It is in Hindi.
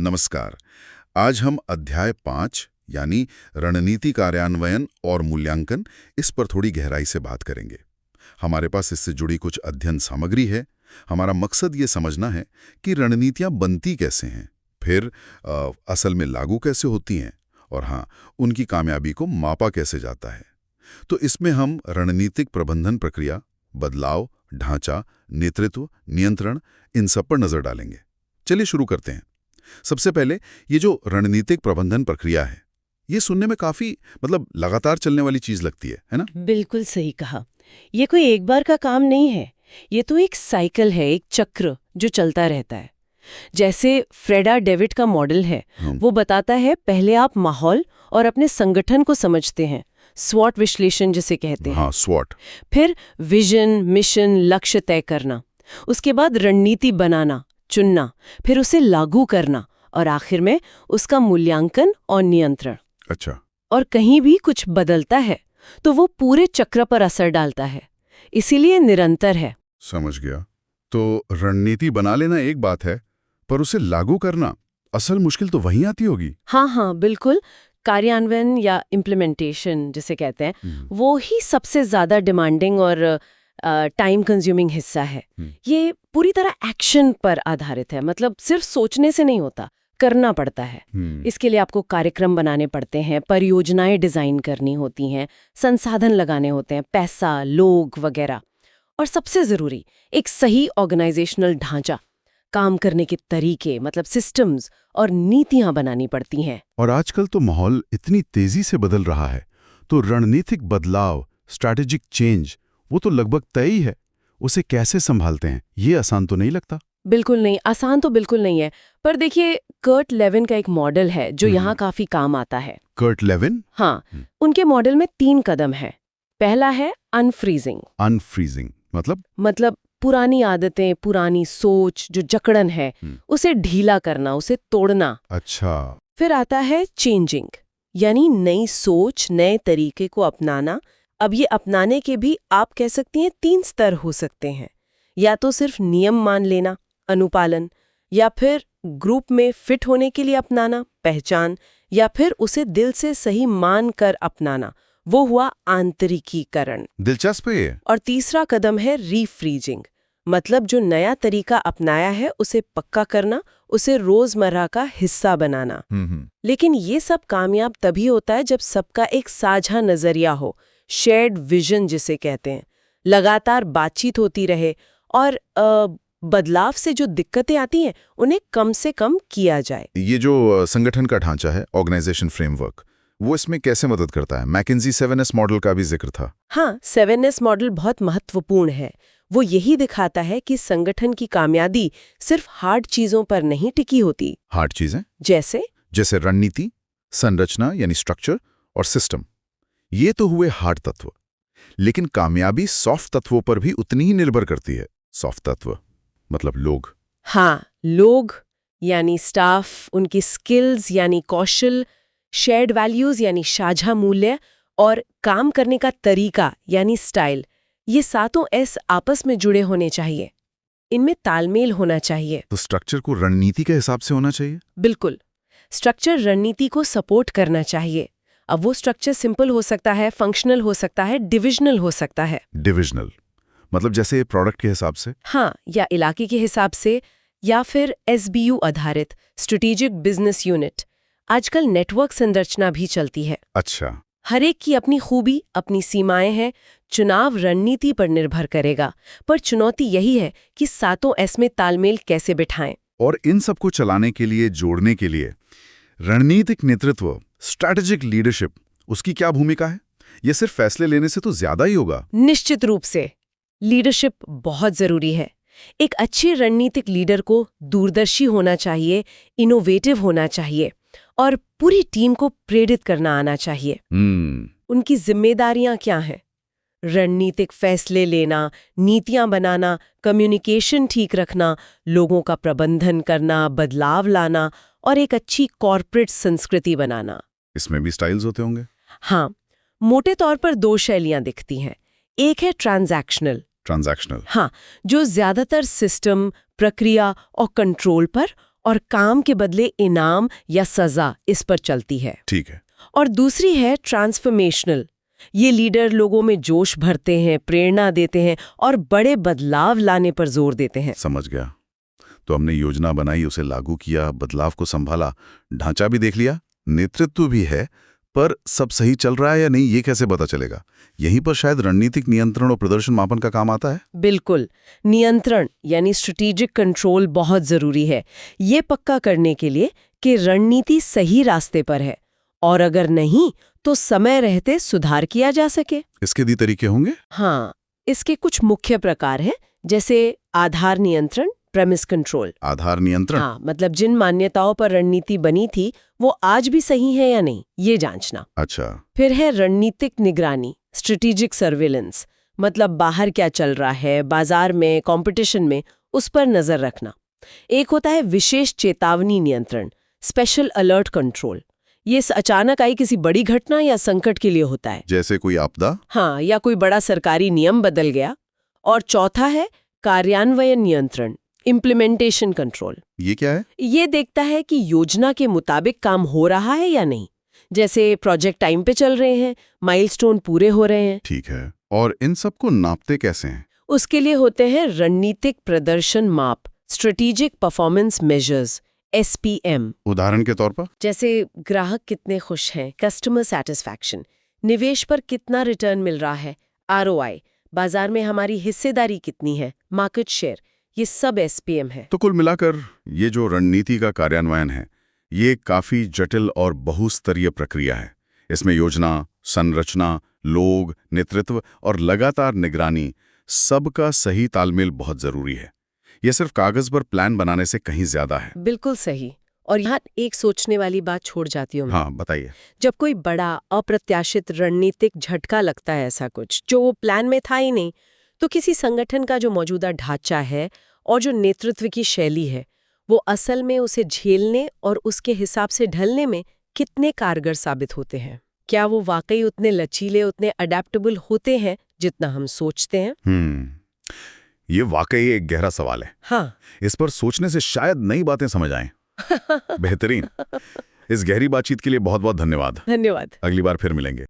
नमस्कार। आज हम अध्याय 5 यानी रणनीति कार्यान्वयन और मूल्यांकन इस पर थोड़ी गहराई से बात करेंगे। हमारे पास इससे जुड़ी कुछ अध्ययन सामग्री है। हमारा मकसद ये समझना है कि रणनीतियाँ बनती कैसे हैं, फिर असल में लागू कैसे होती हैं और हाँ, उनकी कामयाबी को मापा कैसे जाता है। तो इसमें हम रणनीतिक प्रबंधन प्रक्रिया, बदलाव, ढांचा, नेतृत्व, नियंत्रण, इन सब पर नजर डालेंगे। चलिए शुरू करते हैं। सबसे पहले ये जो रणनीतिक प्रबंधन प्रक्रिया है, ये सुनने में काफी लगातार चलने वाली चीज लगती है ना? बिल्कुल सही कहा। ये कोई एक बार का काम नहीं है। ये तो एक साइकिल है, एक चक्र जो चलता रहता है। जैसे फ्रेडा डेविड का मॉडल है, वो बताता है पहले आप माहौल और अपने संगठन को समझते हैं, स्वॉट विश्लेषण जिसे कहते हैं। हाँ, स्वॉट। फिर विजन, मिशन, लक्ष्य तय करना, उसके बाद रणनीति बनाना, चुनना, फिर उसे लागू करना और आखिर में उसका मूल्यांकन और नियंत्रण। अच्छा। और कहीं भी कुछ बदलता है तो वो पूरे चक्र पर असर डालता है, इसीलिए निरंतर है। समझ गया। तो रणनीति बना लेना एक बात है, पर उसे लागू करना असल मुश्किल तो वहीं आती होगी। हाँ, बिल्कुल। कार्यान्वयन या इम्प्लीमेंटेशन जिसे कहते हैं, वो ही सबसे ज्यादा डिमांडिंग और टाइम कंज्यूमिंग हिस्सा है। ये पूरी तरह एक्शन पर आधारित है, मतलब सिर्फ सोचने से नहीं होता, करना पड़ता है। इसके लिए आपको कार्यक्रम बनाने पड़ते हैं, परियोजनाएं डिजाइन करनी होती हैं, संसाधन लगाने होते हैं, पैसा, लोग वगैरह। और सबसे जरूरी, एक सही ऑर्गेनाइजेशनल ढांचा, काम करने के तरीके मतलब सिस्टम्स और नीतियां बनानी पड़ती हैं। और आजकल तो माहौल इतनी तेजी से बदल रहा है, तो रणनीतिक बदलाव, स्ट्रैटेजिक चेंज, वो तो लगभग तय ही है। उसे कैसे संभालते हैं, ये आसान तो नहीं लगता। बिल्कुल नहीं, आसान तो बिल्कुल नहीं है। पर देखिए, कर्ट लेविन का एक मॉडल है जो यहाँ काफी काम आता है। Kurt Lewin? हाँ, उनके मॉडल में 3 कदम है। पहला है अनफ्रीजिंग। अनफ्रीजिंग मतलब पुरानी आदतें, पुरानी सोच जो जकड़न है, उसे ढीला करना, उसे तोड़ना। अच्छा। फिर आता है चेंजिंग, यानी नई सोच, नए तरीके को अपनाना। अब ये अपनाने के भी आप कह सकती हैं 3 स्तर हो सकते हैं। या तो सिर्फ नियम मान लेना, अनुपालन, या फिर ग्रुप में फिट होने के लिए अपनाना, पहचान, या फिर उसे दिल से सही मान कर अपनाना, वो हुआ आंतरिकीकरण। दिलचस्प है। और तीसरा कदम है रीफ्रीजिंग, मतलब जो नया तरीका अपनाया है उसे पक्का करना, उसे रोजमर्रा का हिस्सा बनाना। लेकिन ये सब कामयाब तभी होता है जब सबका एक साझा नजरिया हो, शेयर्ड विजन जिसे कहते हैं, लगातार बातचीत होती रहे और बदलाव से जो दिक्कतें आती हैं उन्हें कम से कम किया जाए। ये जो संगठन का ढांचा है, ऑर्गेनाइजेशन फ्रेमवर्क, वो इसमें कैसे मदद करता है? मैकेंजी 7S मॉडल का भी जिक्र था। हाँ, 7S मॉडल बहुत महत्वपूर्ण है। वो यही दिखाता है कि संगठन की कामयाबी सिर्फ हार्ड चीजों पर नहीं टिकी होती। हार्ड चीजें जैसे रणनीति, संरचना यानी स्ट्रक्चर और सिस्टम, ये तो हुए हार्ड तत्व। लेकिन कामयाबी सॉफ्ट तत्वों पर भी उतनी ही निर्भर करती है। सॉफ्ट तत्व मतलब लोग। हाँ, लोग यानी स्टाफ, उनकी स्किल्स यानी कौशल, शेयर्ड वैल्यूज यानी साझा मूल्य, और काम करने का तरीका यानी स्टाइल, ये 7 S आपस में जुड़े होने चाहिए। इनमें तालमेल होना चाहिए। तो स्ट्रक्चर को रणनीति के हिसाब से होना चाहिए? बिल्कुल। स्ट्रक्चर रणनीति को सपोर्ट करना चाहिए। अब वो स्ट्रक्चर सिंपल हो सकता है, फंक्शनल हो सकता है, डिविजनल हो सकता है। डिविजनल मतलब जैसे प्रोडक्ट के हिसाब से? हाँ, या इलाके के हिसाब से, या फिर SBU आधारित, स्ट्रेटेजिक बिजनेस यूनिट। आजकल नेटवर्क संरचना भी चलती है। अच्छा। हर एक की अपनी खूबी, अपनी सीमाएं हैं। चुनाव रणनीति पर निर्भर करेगा, पर चुनौती यही है कि 7 S में तालमेल कैसे बिठाएं। और इन सबको चलाने के लिए, जोड़ने के लिए रणनीतिक नेतृत्व, स्ट्रैटेजिक लीडरशिप, उसकी क्या भूमिका है? ये सिर्फ फैसले लेने से तो ज्यादा ही होगा। निश्चित रूप से लीडरशिप बहुत जरूरी है। एक अच्छे रणनीतिक लीडर को दूरदर्शी होना चाहिए, इनोवेटिव होना चाहिए और पूरी टीम को प्रेरित करना आना चाहिए। उनकी जिम्मेदारियां क्या हैं? रणनीतिक फैसले लेना, नीतियां बनाना, कम्युनिकेशन ठीक रखना, लोगों का प्रबंधन करना, बदलाव लाना और एक अच्छी कॉर्पोरेट संस्कृति बनाना। इसमें भी स्टाइल्स होते होंगे? हाँ, मोटे तौर पर 2 शैलियां दिखती हैं। एक है ट्रांजैक्शनल, ट्रांजैक्शनल। हाँ, जो ज्यादातर सिस्टम, प्रक्रिया और कंट्रोल पर, और काम के बदले इनाम या सजा इस पर चलती है। ठीक है। और दूसरी है ट्रांसफॉर्मेशनल। ये लीडर लोगों में जोश भरते हैं, प्रेरणा देते हैं और बड़े बदलाव लाने पर जोर देते हैं। समझ गया। तो हमने योजना बनाई, उसे लागू किया, बदलाव को संभाला, ढांचा भी देख लिया, नेतृत्व भी है, पर सब सही चल रहा है या नहीं ये कैसे पता चलेगा? यहीं पर शायद रणनीतिक नियंत्रण और प्रदर्शन मापन का काम आता है। बिल्कुल। नियंत्रण यानी स्ट्रेटेजिक कंट्रोल बहुत जरूरी है, ये पक्का करने के लिए कि रणनीति सही रास्ते पर है, और अगर नहीं तो समय रहते सुधार किया जा सके। इसके भी तरीके होंगे? हाँ, इसके कुछ मुख्य प्रकार हैं, जैसे आधार नियंत्रण, प्रेमिस कंट्रोल। आधार नियंत्रण? हाँ, मतलब जिन मान्यताओं पर रणनीति बनी थी वो आज भी सही है या नहीं, ये जांचना। अच्छा। फिर है रणनीतिक निगरानी, स्ट्रेटेजिक सर्वेलेंस, मतलब बाहर क्या चल रहा है, बाजार में, कंपटीशन में, उस पर नजर रखना। एक होता है विशेष चेतावनी नियंत्रण, स्पेशल अलर्ट कंट्रोल। ये अचानक आई किसी बड़ी घटना या संकट के लिए होता है, जैसे कोई आपदा? हाँ, या कोई बड़ा सरकारी नियम बदल गया। और चौथा है कार्यान्वयन नियंत्रण, इम्प्लीमेंटेशन कंट्रोल। ये क्या है? ये देखता है कि योजना के मुताबिक काम हो रहा है या नहीं, जैसे प्रोजेक्ट टाइम पे चल रहे हैं, माइलस्टोन पूरे हो रहे हैं। ठीक है। और इन सबको नापते कैसे हैं? उसके लिए होते हैं रणनीतिक प्रदर्शन माप, स्ट्रेटेजिक परफॉर्मेंस मेजर्स, SPM। उदाहरण के तौर पर? जैसे ग्राहक कितने खुश हैं, कस्टमर सेटिस्फैक्शन, निवेश पर कितना रिटर्न मिल रहा है, ROI, बाजार में हमारी हिस्सेदारी कितनी है, मार्केट शेयर, ये सब SPM है। तो कुल मिलाकर ये जो रणनीति का कार्यान्वयन है, ये काफी जटिल और बहुस्तरीय प्रक्रिया है। इसमें योजना, संरचना, लोग, नेतृत्व और लगातार निगरानी, सबका सही तालमेल बहुत जरूरी है। ये सिर्फ कागज पर प्लान बनाने से कहीं ज्यादा है। बिल्कुल सही। और यहाँ एक सोचने वाली बात छोड़ जाती हूँ मैं। हाँ, बताइए। जब कोई बड़ा अप्रत्याशित रणनीतिक झटका लगता है, ऐसा कुछ जो प्लान में था ही नहीं, तो किसी संगठन का जो मौजूदा ढांचा है और जो नेतृत्व की शैली है, वो असल में उसे झेलने और उसके हिसाब से ढलने में कितने कारगर साबित होते हैं। क्या वो वाकई उतने लचीले, उतने अडेप्टेबल होते हैं जितना हम सोचते हैं? ये वाकई एक गहरा सवाल है। हाँ। इस पर सोचने से शायद नई बातें समझ आएं। बेहतरीन। इस गहरी बातचीत के लिए बहुत बहुत धन्यवाद। धन्यवाद। अगली बार फिर मिलेंगे।